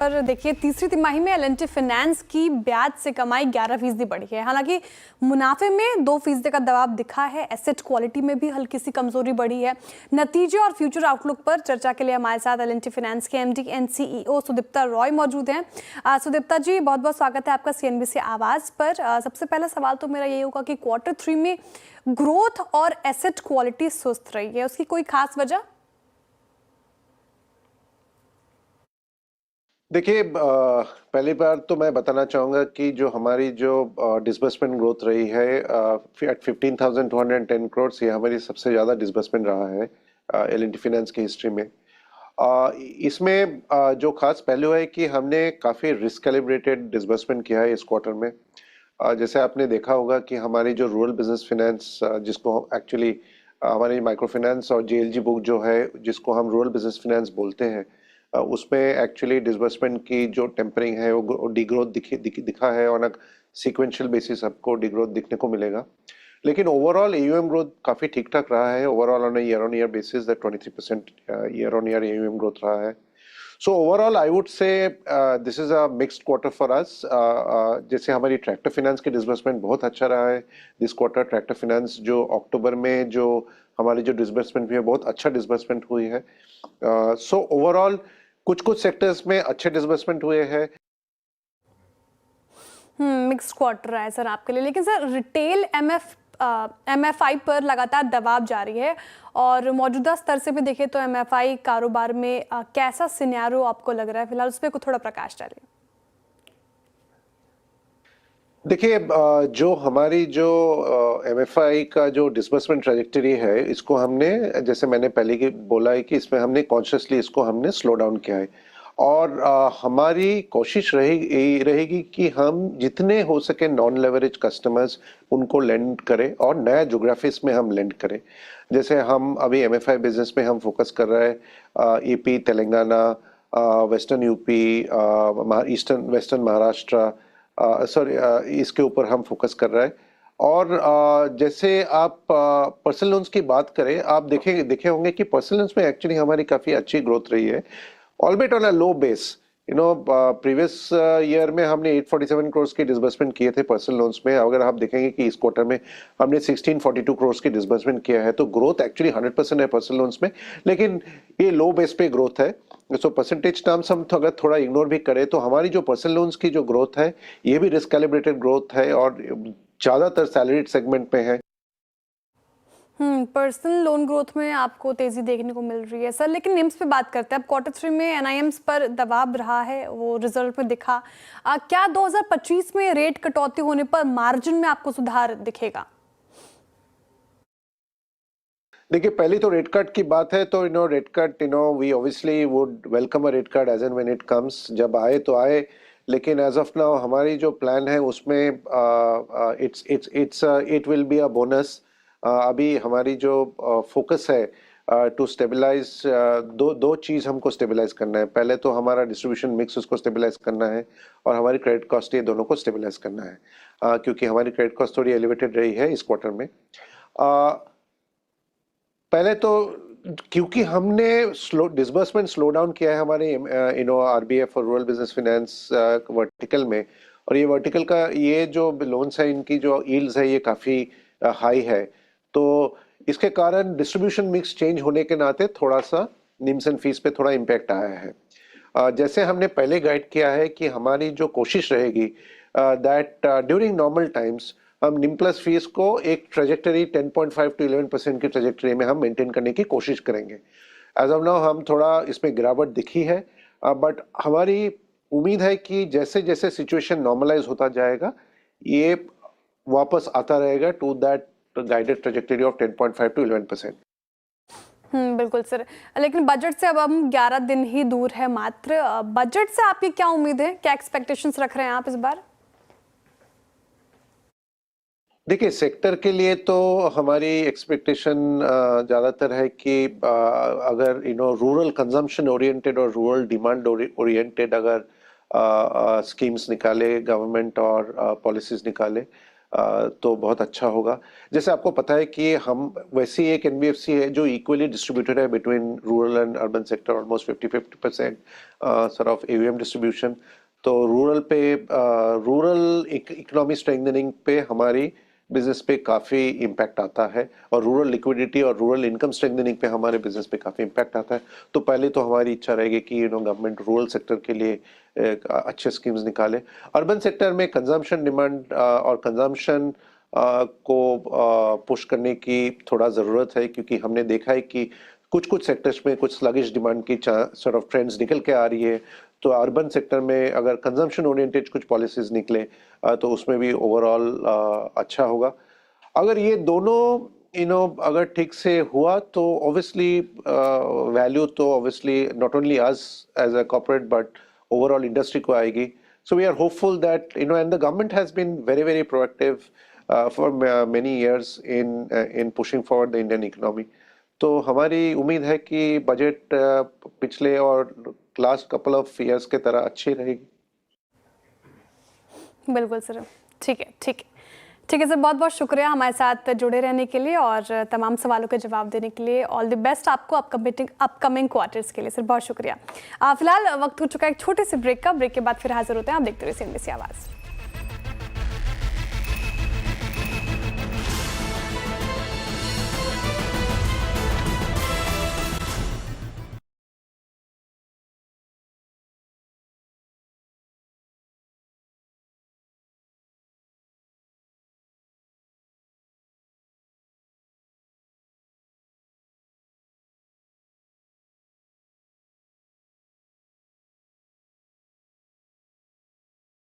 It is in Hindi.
पर देखिए तीसरी तिमाही में एल&टी फाइनेंस की ब्याज से कमाई 11% बढ़ी है। हालांकि मुनाफे में 2% का दबाव दिखा है। एसेट क्वालिटी में भी हल्की सी कमजोरी बढ़ी है। नतीजे और फ्यूचर आउटलुक पर चर्चा के लिए हमारे साथ एल&टी फाइनेंस के MD and CEO Sudipta Roy मौजूद हैं। सुदीप्ता जी, बहुत बहुत स्वागत है आपका सीएनबीसी आवाज पर। सबसे पहला सवाल तो मेरा ये होगा कि Q3 में ग्रोथ और एसेट क्वालिटी सुस्त रही है, उसकी कोई खास वजह? देखिए, पहली बार तो मैं बताना चाहूँगा कि जो हमारी जो डिसबर्समेंट ग्रोथ रही है एट 15,210 करोड़, ये हमारी सबसे ज़्यादा डिसबर्समेंट रहा है एल&टी फाइनेंस की हिस्ट्री में। इसमें जो खास पहलू है कि हमने काफ़ी रिस्क कैलिब्रेटेड डिसबर्समेंट किया है इस क्वार्टर में। जैसे आपने देखा होगा कि हमारी जो रूरल बिजनेस फाइनेंस, जिसको एक्चुअली हमारी माइक्रो फाइनेंस और जेएलजी बुक जो है, जिसको हम रूरल बिजनेस फाइनेंस बोलते हैं, उसमें एक्चुअली डिसबर्समेंट की जो टेम्परिंग है वो डिग्रोथ दिखा है। ऑन अ सीक्वेंशियल बेसिस आपको डिग्रोथ दिखने को मिलेगा, लेकिन ओवरऑल एयूएम ग्रोथ काफ़ी ठीक ठाक रहा है। Overall on on year basis that 23% year on year AUM growth रहा है। So overall, I would say this is a mixed quarter for us. जैसे हमारी ट्रैक्टर फाइनेंस की डिसबर्समेंट बहुत अच्छा रहा है दिस क्वार्टर। ट्रैक्टर फाइनेंस जो अक्टूबर में जो हमारी जो डिसबर्समेंट हुई है, बहुत अच्छा डिसबर्समेंट हुई है। सो ओवरऑल कुछ सेक्टर्स में अच्छे डिसबर्समेंट हुए हैं। मिक्स्ड क्वार्टर है सर आपके लिए, लेकिन सर रिटेल एमएफआई पर लगातार दबाव जारी है और मौजूदा स्तर से भी देखें तो एमएफआई कारोबार में कैसा सिनेरियो आपको लग रहा है फिलहाल, उस पर थोड़ा प्रकाश डालिए। देखिए, जो हमारी जो एमएफआई का जो डिसबर्समेंट ट्रैजेक्टरी है, इसको हमने, जैसे मैंने पहले की बोला है कि इसमें हमने कॉन्शियसली इसको हमने स्लो डाउन किया है। और हमारी कोशिश रहेगी कि हम जितने हो सके नॉन लेवरेज कस्टमर्स उनको लेंड करें और नया ज्योग्राफीज में हम लेंड करें। जैसे हम अभी एमएफआई बिजनेस में हम फोकस कर रहे हैं EP, Telangana, western UP, eastern western Maharashtra, sorry, इसके ऊपर हम फोकस कर रहे हैं। और जैसे आप पर्सनल लोन्स की बात करें, आप देखे होंगे कि पर्सनल लोन्स में एक्चुअली हमारी काफ़ी अच्छी ग्रोथ रही है, albeit on a low base. Previous year में हमने 847 करोड़ की डिसबर्समेंट किए थे पर्सनल लोन्स में। अगर आप देखेंगे कि इस क्वार्टर में हमने 1642 करोड़ की डिसबर्समेंट किया है, तो ग्रोथ एक्चुअली 100% है पर्सनल लोन्स में, लेकिन ये लो बेस पे ग्रोथ है। सो परसेंटेज टर्म्स हम तो अगर थोड़ा इग्नोर भी करें तो हमारी जो पर्सनल लोन्स की जो ग्रोथ है, ये भी रिस्क कैलिब्रेटेड ग्रोथ है और ज़्यादातर सैलरीड सेगमेंट में है। पर्सनल लोन ग्रोथ में आपको तेजी देखने को मिल रही है सर, लेकिन निम्स पे बात करते हैं। अब Q3 में एनआईएम्स पर दबाव रहा है, वो रिजल्ट में दिखा। क्या 2025 में रेट कटौती होने पर मार्जिन में आपको सुधार दिखेगा? देखिए, पहली तो रेट कट की बात है तो rate cut, we obviously would welcome a rate cut as and when it comes. जब आए तो आए, लेकिन एज ऑफ नाउ हमारी जो प्लान है उसमें it will be a bonus. अभी हमारी जो फोकस है टू स्टेबलाइज, दो चीज़ हमको स्टेबलाइज करना है। पहले तो हमारा डिस्ट्रीब्यूशन मिक्स उसको स्टेबलाइज करना है और हमारी क्रेडिट कॉस्ट, ये दोनों को स्टेबलाइज करना है, क्योंकि हमारी क्रेडिट कॉस्ट थोड़ी एलिवेटेड रही है इस क्वार्टर में। पहले तो क्योंकि हमने डिसबर्समेंट स्लो डाउन किया है हमारे आरबीएफ और रूरल बिजनेस फाइनेंस वर्टिकल में, और ये वर्टिकल का ये जो लोन्स है, इनकी जो यील्ड्स है, ये काफ़ी हाई है। तो इसके कारण डिस्ट्रीब्यूशन मिक्स चेंज होने के नाते थोड़ा सा निम्स एंड फीस पे थोड़ा इम्पैक्ट आया है। जैसे हमने पहले गाइड किया है कि हमारी जो कोशिश रहेगी दैट ड्यूरिंग नॉर्मल टाइम्स हम निम प्लस फीस को एक ट्रेजेक्टरी 10.5 to 11% की ट्रेजेक्टरी में हम मेंटेन करने की कोशिश करेंगे। एज ऑफ नाउ हम थोड़ा इसमें गिरावट दिखी है, बट हमारी उम्मीद है कि जैसे जैसे सिचुएशन नॉर्मलाइज होता जाएगा, ये वापस आता रहेगा to that guided trajectory of 10.5 to 11%। बिल्कुल सर, लेकिन बजट से अब हम 11 दिन ही दूर है मात्र। बजट से आपकी क्या उम्मीद है, क्या एक्सपेक्टेशंस रख रहे हैं आप इस बार? देखिए, सेक्टर के लिए तो हमारी एक्सपेक्टेशन ज़्यादातर है कि अगर रूरल कंजम्पशन ओरिएंटेड और रूरल डिमांड ओरिएंटेड अगर स्कीम्स निकाले गवर्नमेंट और पॉलिसीज निकाले, तो बहुत अच्छा होगा। जैसे आपको पता है कि हम वैसी एक एनबीएफसी है जो इक्वली डिस्ट्रीब्यूटेड है between rural and urban sector, almost 50-50% sort of AUM distribution. तो रूरल इकोनॉमी स्ट्रेंथनिंग पे हमारी बिजनेस पे काफ़ी इम्पैक्ट आता है, और रूरल लिक्विडिटी और रूरल इनकम स्ट्रेंथनिंग पे हमारे बिजनेस पे काफ़ी इम्पैक्ट आता है। तो पहले तो हमारी इच्छा रहेगी कि गवर्नमेंट रूरल सेक्टर के लिए अच्छे स्कीम्स निकाले। अर्बन सेक्टर में कंजम्पशन डिमांड और कंजम्पशन को पुश करने की थोड़ा ज़रूरत है, क्योंकि हमने देखा है कि कुछ कुछ सेक्टर्स में कुछ स्लगिश डिमांड की सॉर्ट ऑफ ट्रेंड्स निकल के आ रही है। तो अर्बन सेक्टर में अगर कंजम्पशन ओरिएंटेड कुछ पॉलिसीज निकले तो उसमें भी ओवरऑल अच्छा होगा। अगर ये दोनों अगर ठीक से हुआ तो ऑब्वियसली वैल्यू तो obviously not only us as a corporate but overall industry को आएगी। So we are hopeful that and the government has been very very proactive for many years in pushing forward the Indian economy. तो हमारी उम्मीद है कि बजट पिछले और लास्ट कपल ऑफ इयर्स के तरह अच्छी रहेगी। बिल्कुल सर, ठीक है ठीक है ठीक है सर, बहुत बहुत शुक्रिया हमारे साथ जुड़े रहने के लिए और तमाम सवालों के जवाब देने के लिए। ऑल द बेस्ट आपको अपकमिंग क्वार्टर्स के लिए सर, बहुत शुक्रिया। फिलहाल वक्त हो चुका है एक छोटे से ब्रेक का। ब्रेक के बाद फिर हाजिर होते हैं। आप देखते रहिए CNBC आवाज़।